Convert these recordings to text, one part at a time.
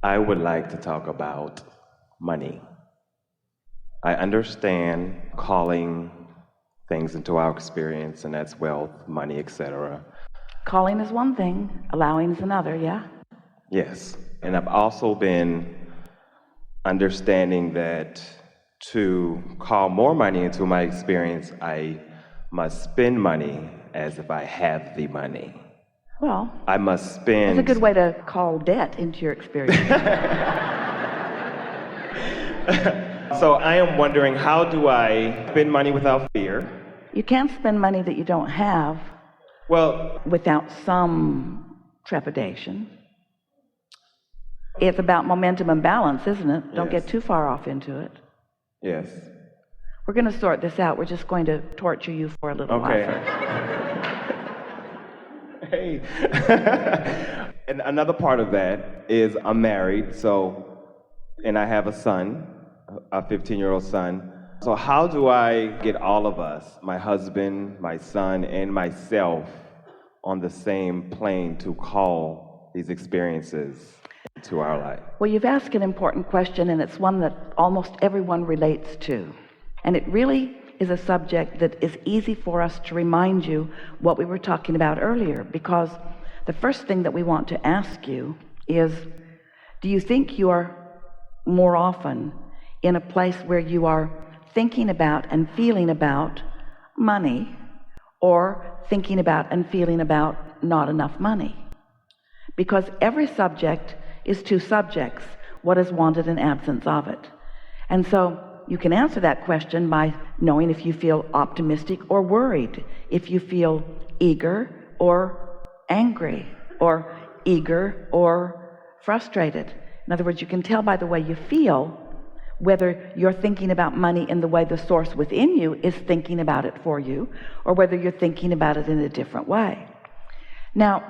I would like to talk about money. I understand calling things into our experience, and that's wealth, money, etc. Calling is one thing, allowing is another, yeah? Yes. And I've also been understanding that to call more money into my experience, I must spend money as if I have the money. Well, I must spend. that's a good way to call debt into your experience. So I am wondering, how do I spend money without fear? You can't spend money that you don't have Well, without some trepidation. It's about momentum and balance, isn't it? Don't get too far off into it. yes. We're going to sort this out. We're just going to torture you for a little while first. Hey. And another part of that is I'm married, and I have a son, a 15-year-old son. So how do I get all of us, my husband, my son, and myself, on the same plane to call these experiences to our life? Well, you've asked an important question, and it's one that almost everyone relates to. And it really is a subject that is easy for us to remind you what we were talking about earlier, because the first thing that we want to ask you is, do you think you are more often in a place where you are thinking about and feeling about money, or thinking about and feeling about not enough money? Because every subject is two subjects, what is wanted and absence of it. And so you can answer that question by knowing if you feel optimistic or worried, if you feel eager or angry, or eager or frustrated. In other words, you can tell by the way you feel whether you're thinking about money in the way the source within you is thinking about it for you, or whether you're thinking about it in a different way. Now,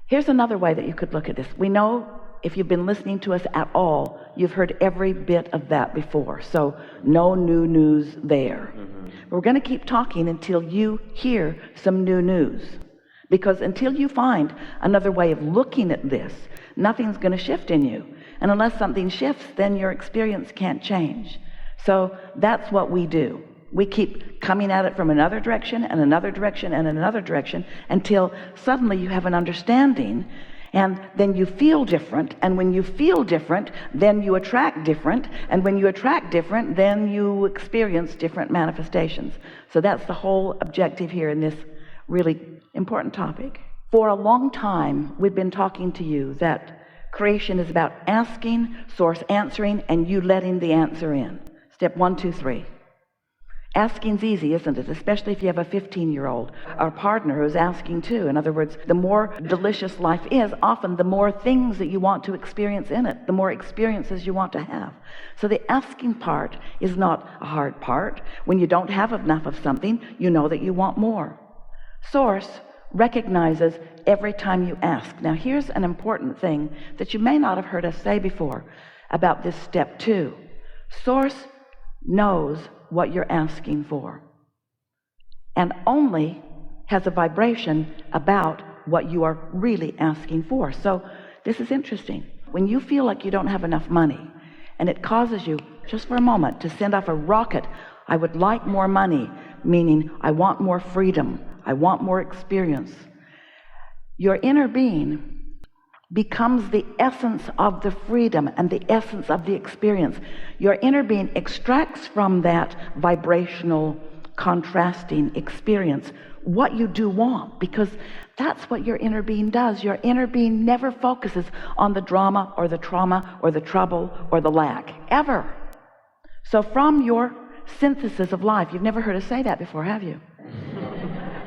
here's another way that you could look at this. We know, if you've been listening to us at all, you've heard every bit of that before, so no new news there. We're going to keep talking until you hear some new news, because until you find another way of looking at this, nothing's going to shift in you. And unless something shifts, then your experience can't change. So that's what we do. We keep coming at it from another direction and another direction and another direction until suddenly you have an understanding, and then you feel different. And when you feel different, then you attract different. And when you attract different, then you experience different manifestations. So that's the whole objective here in this really important topic. For a long time, we've been talking to you that creation is about asking, source answering, and you letting the answer in. Step 1, 2, 3. Asking's easy, isn't it? Especially if you have a 15-year-old or partner who's asking too. In other words, the more delicious life is, often the more things that you want to experience in it, the more experiences you want to have. So the asking part is not a hard part. When you don't have enough of something, you know that you want more. Source recognizes every time you ask. Now, here's an important thing that you may not have heard us say before about this step 2. Source knows what you're asking for, and only has a vibration about what you are really asking for. So this is interesting. When you feel like you don't have enough money, and it causes you, just for a moment, to send off a rocket, I would like more money, meaning I want more freedom, I want more experience. Your inner being becomes the essence of the freedom and the essence of the experience. Your inner being extracts from that vibrational, contrasting experience what you do want, because that's what your inner being does. Your inner being never focuses on the drama or the trauma or the trouble or the lack, ever. So from your synthesis of life, you've never heard us say that before, have you?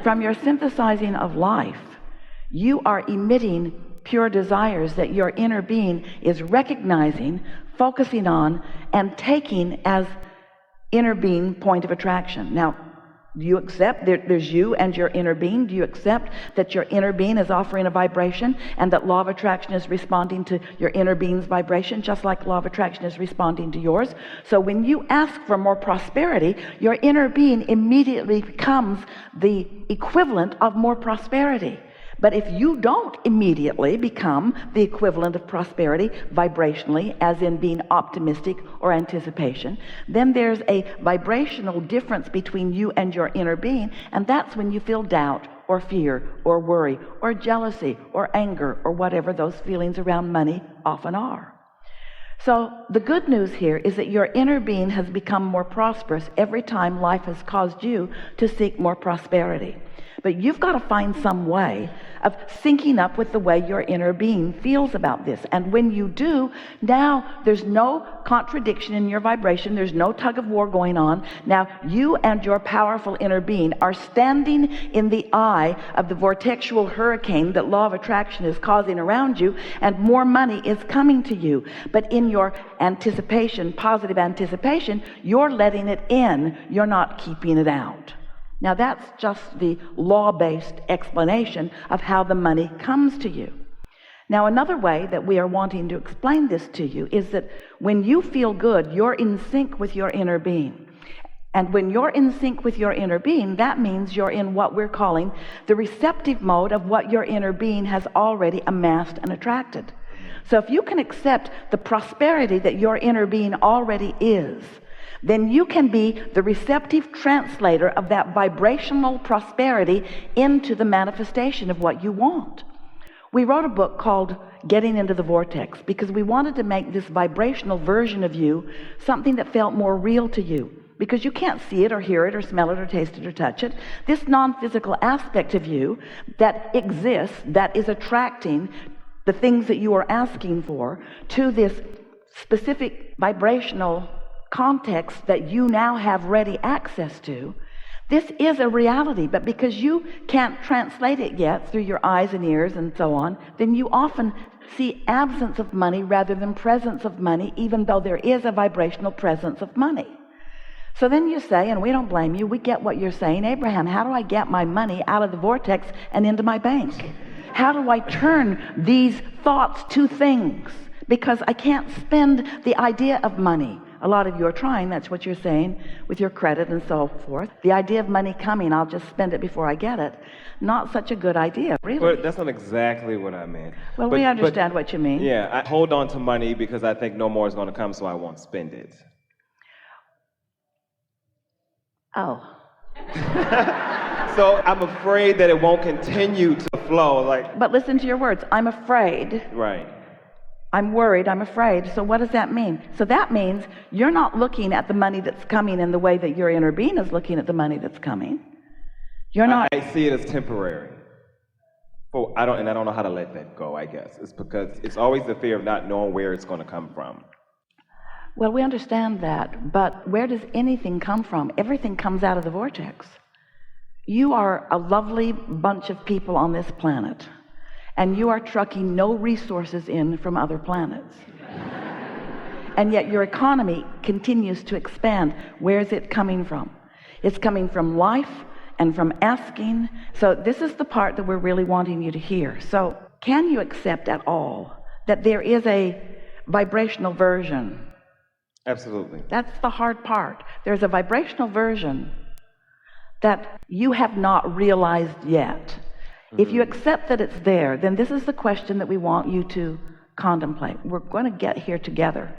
From your synthesizing of life, you are emitting pure desires that your inner being is recognizing, focusing on, and taking as inner being point of attraction. Now, do you accept there's you and your inner being? Do you accept that your inner being is offering a vibration, and that law of attraction is responding to your inner being's vibration, just like law of attraction is responding to yours? So when you ask for more prosperity, your inner being immediately becomes the equivalent of more prosperity. But if you don't immediately become the equivalent of prosperity vibrationally, as in being optimistic or anticipation, then there's a vibrational difference between you and your inner being, and that's when you feel doubt or fear or worry or jealousy or anger or whatever those feelings around money often are. So the good news here is that your inner being has become more prosperous every time life has caused you to seek more prosperity. But you've got to find some way of syncing up with the way your inner being feels about this. And when you do, now there's no contradiction in your vibration. There's no tug of war going on. Now you and your powerful inner being are standing in the eye of the vortexual hurricane that law of attraction is causing around you, and more money is coming to you. But in your anticipation, positive anticipation, you're letting it in. You're not keeping it out. Now that's just the law-based explanation of how the money comes to you. Now another way that we are wanting to explain this to you is that when you feel good, you're in sync with your inner being. And when you're in sync with your inner being, that means you're in what we're calling the receptive mode of what your inner being has already amassed and attracted. So if you can accept the prosperity that your inner being already is, then you can be the receptive translator of that vibrational prosperity into the manifestation of what you want. We wrote a book called Getting into the Vortex because we wanted to make this vibrational version of you something that felt more real to you, because you can't see it or hear it or smell it or taste it or touch it. This non-physical aspect of you that exists, that is attracting the things that you are asking for to this specific vibrational context that you now have ready access to. This is a reality, but because you can't translate it yet through your eyes and ears and so on, then you often see absence of money rather than presence of money, even though there is a vibrational presence of money. So then you say, and we don't blame you, we get what you're saying, Abraham, how do I get my money out of the vortex and into my bank? How do I turn these thoughts to things? Because I can't spend the idea of money. A lot of you are trying, that's what you're saying, with your credit and so forth. The idea of money coming, I'll just spend it before I get it. Not such a good idea, really. But that's not exactly what I meant. Well, we understand what you mean. Yeah, I hold on to money because I think no more is going to come, so I won't spend it. Oh. So I'm afraid that it won't continue to flow. But listen to your words. I'm afraid. Right. I'm worried, I'm afraid. So what does that mean? So that means you're not looking at the money that's coming in the way that your inner being is looking at the money that's coming. You're not. I see it as temporary. I don't know how to let that go, I guess. It's because it's always the fear of not knowing where it's going to come from. Well, we understand that, but where does anything come from? Everything comes out of the vortex. You are a lovely bunch of people on this planet, and you are trucking no resources in from other planets. And yet your economy continues to expand. Where is it coming from? It's coming from life and from asking. So this is the part that we're really wanting you to hear. So can you accept at all that there is a vibrational version? Absolutely. That's the hard part. There's a vibrational version that you have not realized yet. If you accept that it's there, then this is the question that we want you to contemplate. We're going to get here together.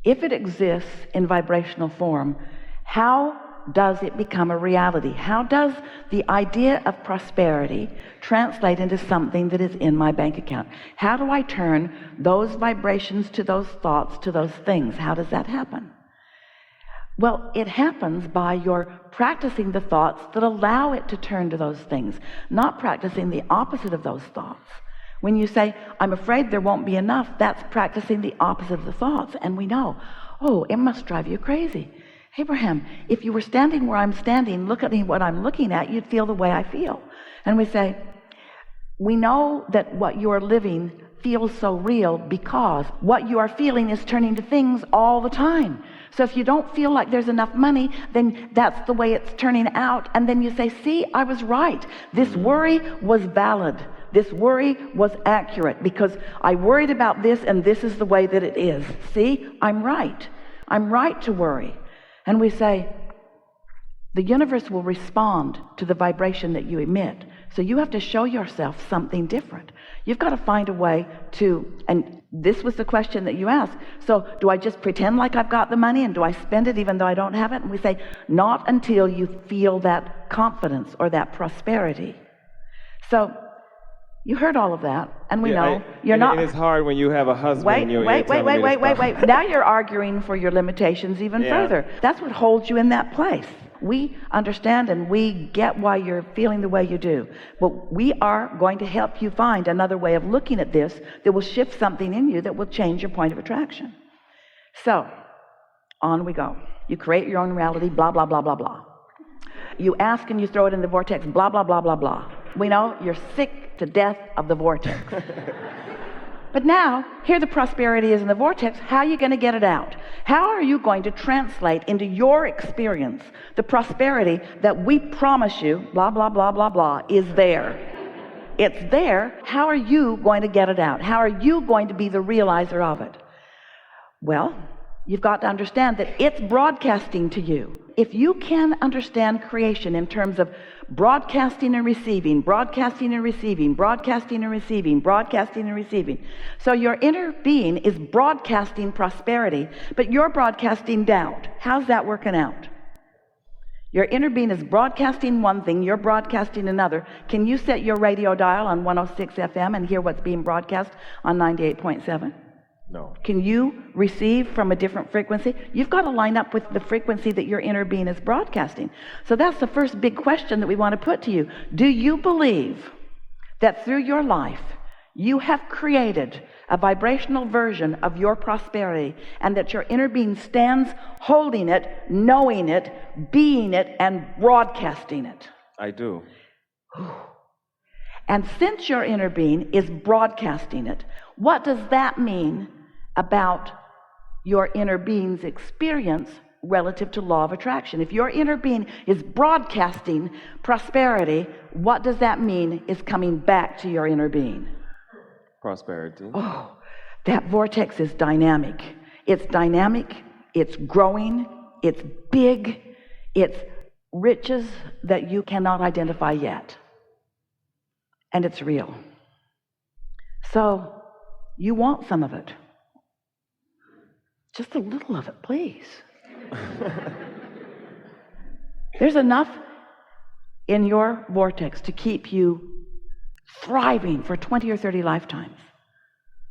If it exists in vibrational form, how does it become a reality? How does the idea of prosperity translate into something that is in my bank account? How do I turn those vibrations to those thoughts to those things? How does that happen? Well, it happens by your practicing the thoughts that allow it to turn to those things, not practicing the opposite of those thoughts. When you say, I'm afraid there won't be enough, that's practicing the opposite of the thoughts. And we know, oh, it must drive you crazy. Abraham, if you were standing where I'm standing, look at me what I'm looking at, you'd feel the way I feel. And we say, we know that what you are living feels so real because what you are feeling is turning to things all the time. So if you don't feel like there's enough money, then that's the way it's turning out. And then you say, see, I was right. This worry was valid. This worry was accurate because I worried about this and this is the way that it is. See, I'm right. I'm right to worry. And we say, the universe will respond to the vibration that you emit. So you have to show yourself something different. You've got to find a way to, and this was the question that you asked. So do I just pretend like I've got the money and do I spend it even though I don't have it? And we say, not until you feel that confidence or that prosperity. So you heard all of that, and we know you're not. And it's hard when you have a husband. Wait. Now you're arguing for your limitations even further. That's what holds you in that place. We understand and we get why you're feeling the way you do. But we are going to help you find another way of looking at this that will shift something in you that will change your point of attraction. So, on we go. You create your own reality, blah, blah, blah, blah, blah. You ask and you throw it in the vortex, blah, blah, blah, blah, blah. We know you're sick to death of the vortex. But now, here the prosperity is in the vortex. How are you going to get it out? How are you going to translate into your experience the prosperity that we promise you, blah, blah, blah, blah, blah, is there? It's there. How are you going to get it out? How are you going to be the realizer of it? Well, you've got to understand that it's broadcasting to you. If you can understand creation in terms of broadcasting and receiving, broadcasting and receiving, broadcasting and receiving, broadcasting and receiving. So your inner being is broadcasting prosperity, but you're broadcasting doubt. How's that working out? Your inner being is broadcasting one thing, you're broadcasting another. Can you set your radio dial on 106 FM and hear what's being broadcast on 98.7? No. Can you receive from a different frequency? You've got to line up with the frequency that your inner being is broadcasting. So that's the first big question that we want to put to you. Do you believe that through your life you have created a vibrational version of your prosperity and that your inner being stands holding it, knowing it, being it, and broadcasting it? I do. And since your inner being is broadcasting it, what does that mean about your inner being's experience relative to law of attraction? If your inner being is broadcasting prosperity, what does that mean is coming back to your inner being? Prosperity. Oh, that vortex is dynamic. It's dynamic, it's growing, it's big, it's riches that you cannot identify yet. And it's real. So, you want some of it. Just a little of it, please. There's enough in your vortex to keep you thriving for 20 or 30 lifetimes.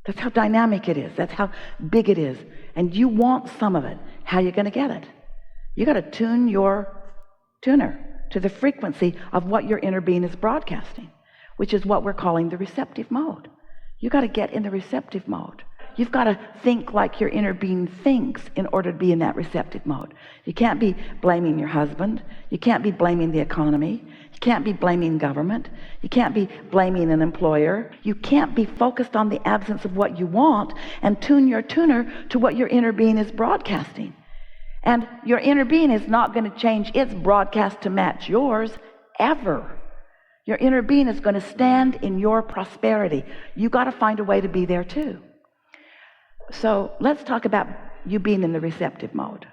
That's how dynamic it is. That's how big it is. And you want some of it. How are you going to get it? You got to tune your tuner to the frequency of what your inner being is broadcasting, which is what we're calling the receptive mode. You got to get in the receptive mode. You've got to think like your inner being thinks in order to be in that receptive mode. You can't be blaming your husband. You can't be blaming the economy. You can't be blaming government. You can't be blaming an employer. You can't be focused on the absence of what you want and tune your tuner to what your inner being is broadcasting. And your inner being is not going to change its broadcast to match yours ever. Your inner being is going to stand in your prosperity. You've got to find a way to be there too. So let's talk about you being in the receptive mode.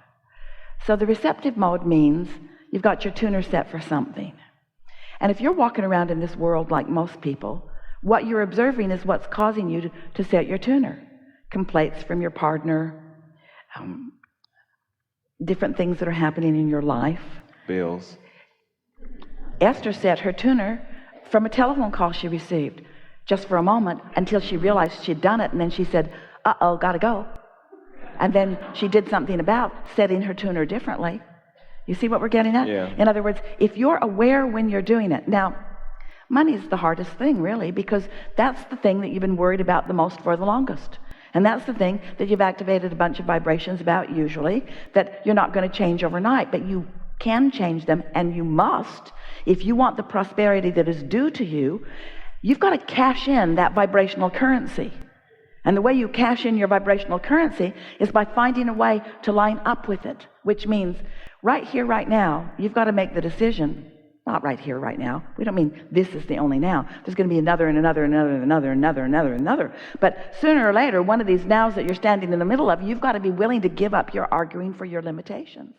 So the receptive mode means you've got your tuner set for something. And if you're walking around in this world like most people, what you're observing is what's causing you to set your tuner. Complaints from your partner, different things that are happening in your life. Bills. Esther set her tuner from a telephone call she received just for a moment until she realized she'd done it, and then she said, uh-oh, gotta go. And then she did something about setting her tuner differently. You see what we're getting at? Yeah. In other words, if you're aware when you're doing it. Now, money's the hardest thing, really, because that's the thing that you've been worried about the most for the longest. And that's the thing that you've activated a bunch of vibrations about, usually, that you're not going to change overnight, but you can change them, and you must. If you want the prosperity that is due to you, you've got to cash in that vibrational currency. And the way you cash in your vibrational currency is by finding a way to line up with it, which means right here, right now, you've got to make the decision. Not right here, right now. We don't mean this is the only now. There's going to be another and another and another and another and another and another and another. But sooner or later, one of these nows that you're standing in the middle of, you've got to be willing to give up your arguing for your limitations.